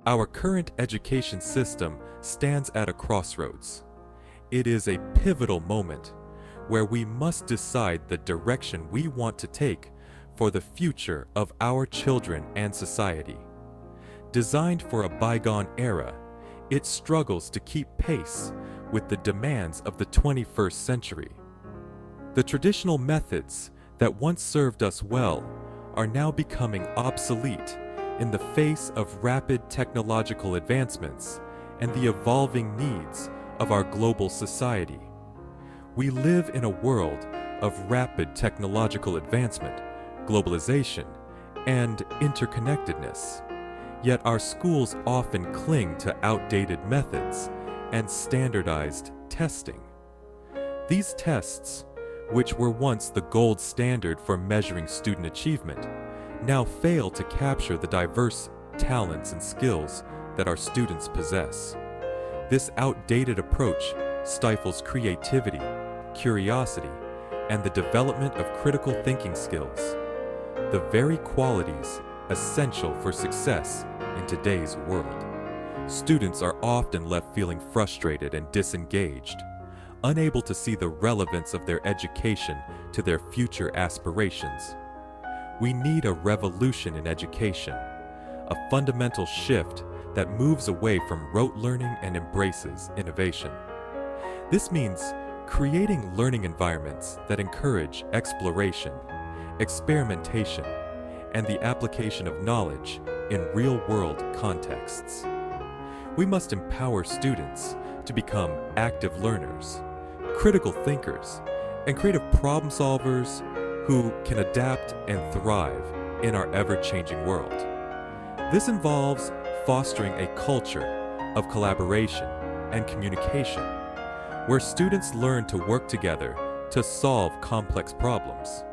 Our current education system stands at a crossroads. It is a pivotal moment where we must decide the direction we want to take for the future of our children and society. Designed for a bygone era, it struggles to keep pace with the demands of the 21st century. The traditional methods that once served us well are now becoming obsolete in the face of rapid technological advancements and the evolving needs of our global society. We live in a world of rapid technological advancement, globalization, and interconnectedness. Yet our schools often cling to outdated methods and standardized testing. These tests, which were once the gold standard for measuring student achievement, now fail to capture the diverse talents and skills that our students possess. This outdated approach stifles creativity, curiosity, and the development of critical thinking skills, the very qualities essential for success in today's world. Students are often left feeling frustrated and disengaged, unable to see the relevance of their education to their future aspirations. We need a revolution in education, a fundamental shift that moves away from rote learning and embraces innovation. This means creating learning environments that encourage exploration, experimentation, and the application of knowledge in real-world contexts. We must empower students to become active learners, critical thinkers, and creative problem solvers who can adapt and thrive in our ever-changing world. This involves fostering a culture of collaboration and communication, where students learn to work together to solve complex problems.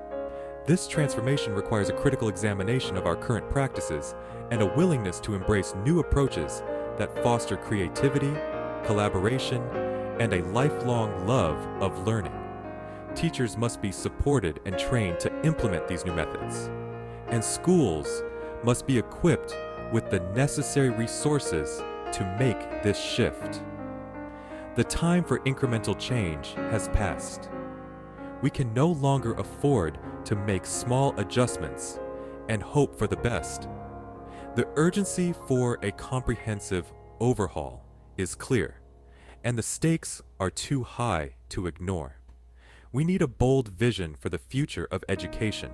This transformation requires a critical examination of our current practices and a willingness to embrace new approaches that foster creativity, collaboration, and a lifelong love of learning. Teachers must be supported and trained to implement these new methods, and schools must be equipped with the necessary resources to make this shift. The time for incremental change has passed. We can no longer afford to make small adjustments and hope for the best. The urgency for a comprehensive overhaul is clear, and the stakes are too high to ignore. We need a bold vision for the future of education,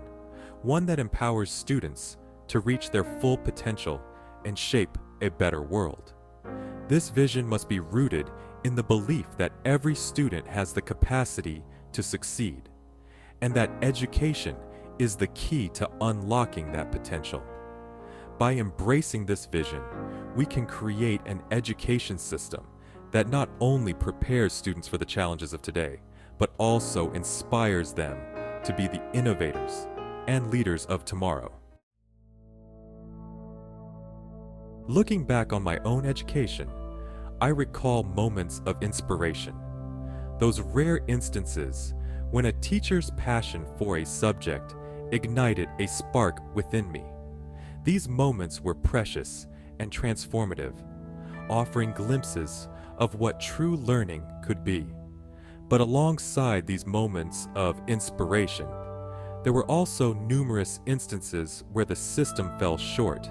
one that empowers students to reach their full potential and shape a better world. This vision must be rooted in the belief that every student has the capacity to succeed, and that education is the key to unlocking that potential. By embracing this vision, we can create an education system that not only prepares students for the challenges of today, but also inspires them to be the innovators and leaders of tomorrow. Looking back on my own education, I recall moments of inspiration, those rare instances when a teacher's passion for a subject ignited a spark within me. These moments were precious and transformative, offering glimpses of what true learning could be. But alongside these moments of inspiration, there were also numerous instances where the system fell short,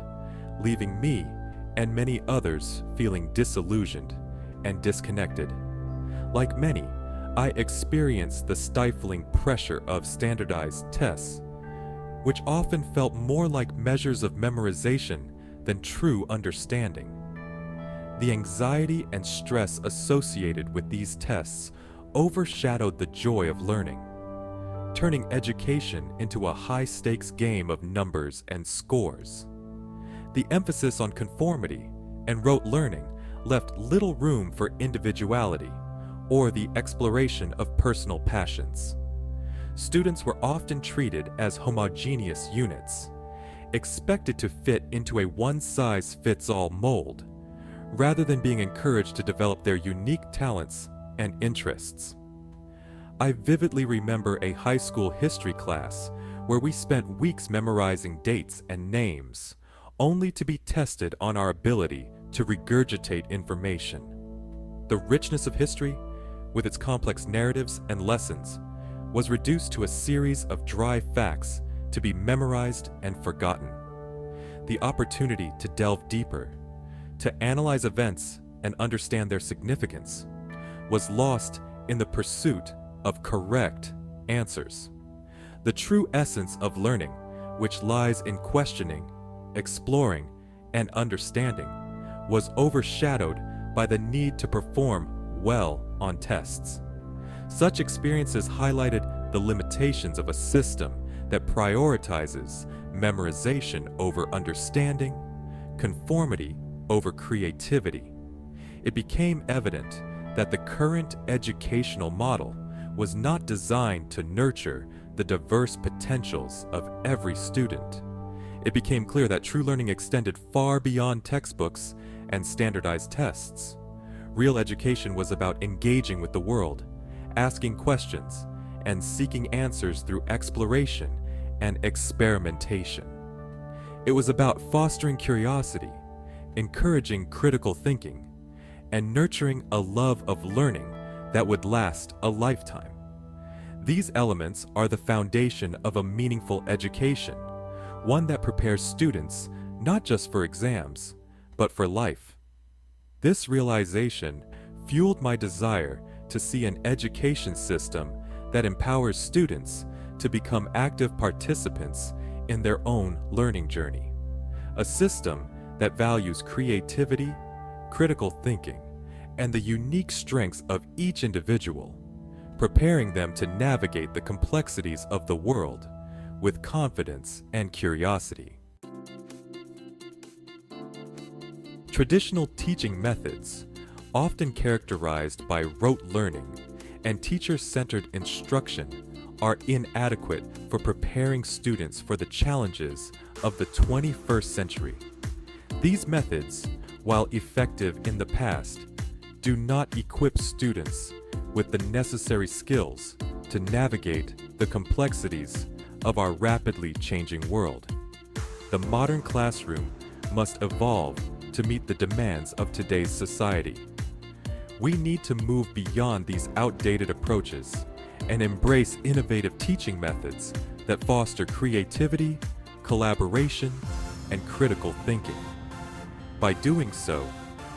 leaving me and many others feeling disillusioned and disconnected. Like many, I experienced the stifling pressure of standardized tests, which often felt more like measures of memorization than true understanding. The anxiety and stress associated with these tests overshadowed the joy of learning, turning education into a high-stakes game of numbers and scores. The emphasis on conformity and rote learning left little room for individuality or the exploration of personal passions. Students were often treated as homogeneous units, expected to fit into a one-size-fits-all mold, rather than being encouraged to develop their unique talents and interests. I vividly remember a high school history class where we spent weeks memorizing dates and names, only to be tested on our ability to regurgitate information. The richness of history, with its complex narratives and lessons, was reduced to a series of dry facts to be memorized and forgotten. The opportunity to delve deeper, to analyze events and understand their significance, was lost in the pursuit of correct answers. The true essence of learning, which lies in questioning, exploring, and understanding, was overshadowed by the need to perform well on tests. Such experiences highlighted the limitations of a system that prioritizes memorization over understanding, conformity over creativity. It became evident that the current educational model was not designed to nurture the diverse potentials of every student. It became clear that true learning extended far beyond textbooks and standardized tests. Real education was about engaging with the world, asking questions, and seeking answers through exploration and experimentation. It was about fostering curiosity, encouraging critical thinking, and nurturing a love of learning that would last a lifetime. These elements are the foundation of a meaningful education, one that prepares students not just for exams, but for life. This realization fueled my desire to see an education system that empowers students to become active participants in their own learning journey. A system that values creativity, critical thinking, and the unique strengths of each individual, preparing them to navigate the complexities of the world with confidence and curiosity. Traditional teaching methods, often characterized by rote learning and teacher-centered instruction, are inadequate for preparing students for the challenges of the 21st century. These methods, while effective in the past, do not equip students with the necessary skills to navigate the complexities of our rapidly changing world. The modern classroom must evolve to meet the demands of today's society. We need to move beyond these outdated approaches and embrace innovative teaching methods that foster creativity, collaboration, and critical thinking. By doing so,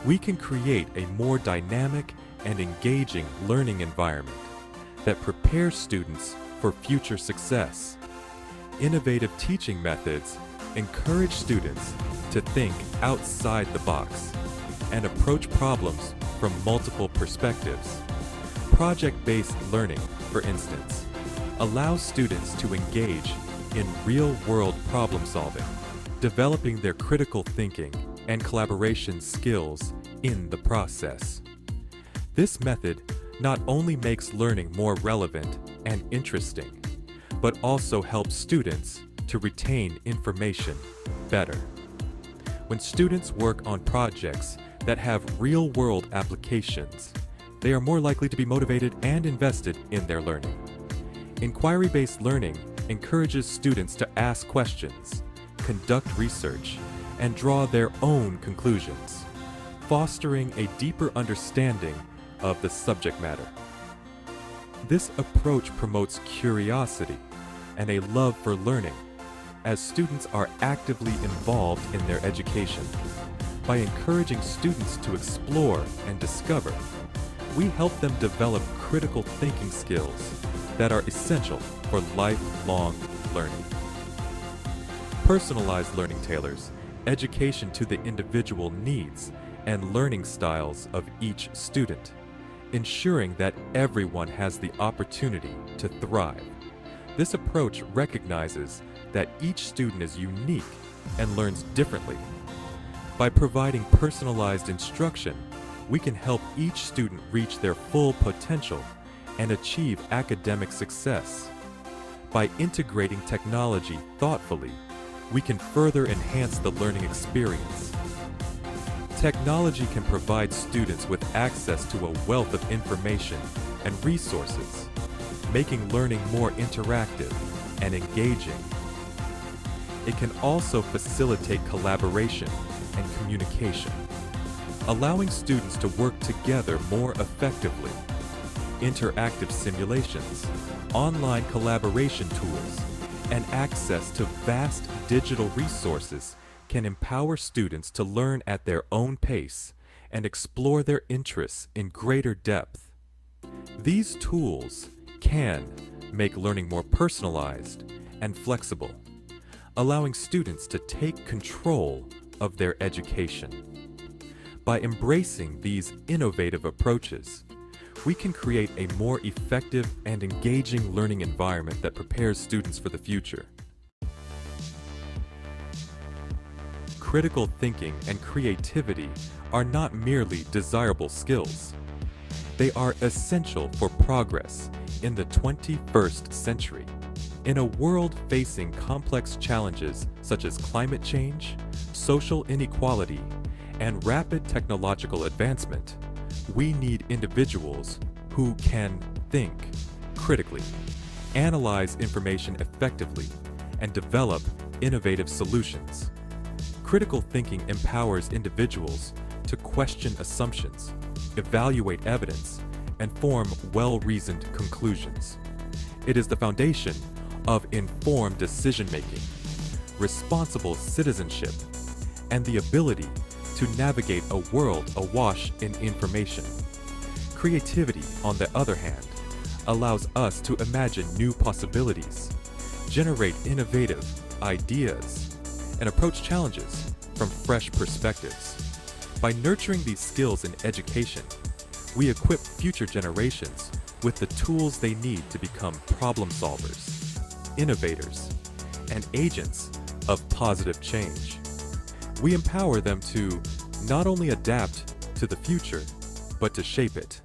we can create a more dynamic and engaging learning environment that prepares students for future success. Innovative teaching methods encourage students to think outside the box and approach problems from multiple perspectives. Project-based learning, for instance, allows students to engage in real-world problem solving, developing their critical thinking and collaboration skills in the process. This method not only makes learning more relevant and interesting, but also helps students to retain information better. When students work on projects that have real-world applications, they are more likely to be motivated and invested in their learning. Inquiry-based learning encourages students to ask questions, conduct research, and draw their own conclusions, fostering a deeper understanding of the subject matter. This approach promotes curiosity and a love for learning, as students are actively involved in their education. By encouraging students to explore and discover, we help them develop critical thinking skills that are essential for lifelong learning. Personalized learning tailors education to the individual needs and learning styles of each student, ensuring that everyone has the opportunity to thrive. This approach recognizes that each student is unique and learns differently. By providing personalized instruction, we can help each student reach their full potential and achieve academic success. By integrating technology thoughtfully, we can further enhance the learning experience. Technology can provide students with access to a wealth of information and resources, making learning more interactive and engaging. it can also facilitate collaboration and communication, allowing students to work together more effectively. Interactive simulations, online collaboration tools, and access to vast digital resources can empower students to learn at their own pace and explore their interests in greater depth. These tools can make learning more personalized and flexible, allowing students to take control of their education. By embracing these innovative approaches, we can create a more effective and engaging learning environment that prepares students for the future. Critical thinking and creativity are not merely desirable skills. They are essential for progress in the 21st century. In a world facing complex challenges such as climate change, social inequality, and rapid technological advancement, we need individuals who can think critically, analyze information effectively, and develop innovative solutions. Critical thinking empowers individuals to question assumptions, evaluate evidence, and form well-reasoned conclusions. It is the foundation of informed decision-making, responsible citizenship, and the ability to navigate a world awash in information. Creativity, on the other hand, allows us to imagine new possibilities, generate innovative ideas, and approach challenges from fresh perspectives. By nurturing these skills in education, we equip future generations with the tools they need to become problem solvers, innovators, and agents of positive change. We empower them to not only adapt to the future, but to shape it.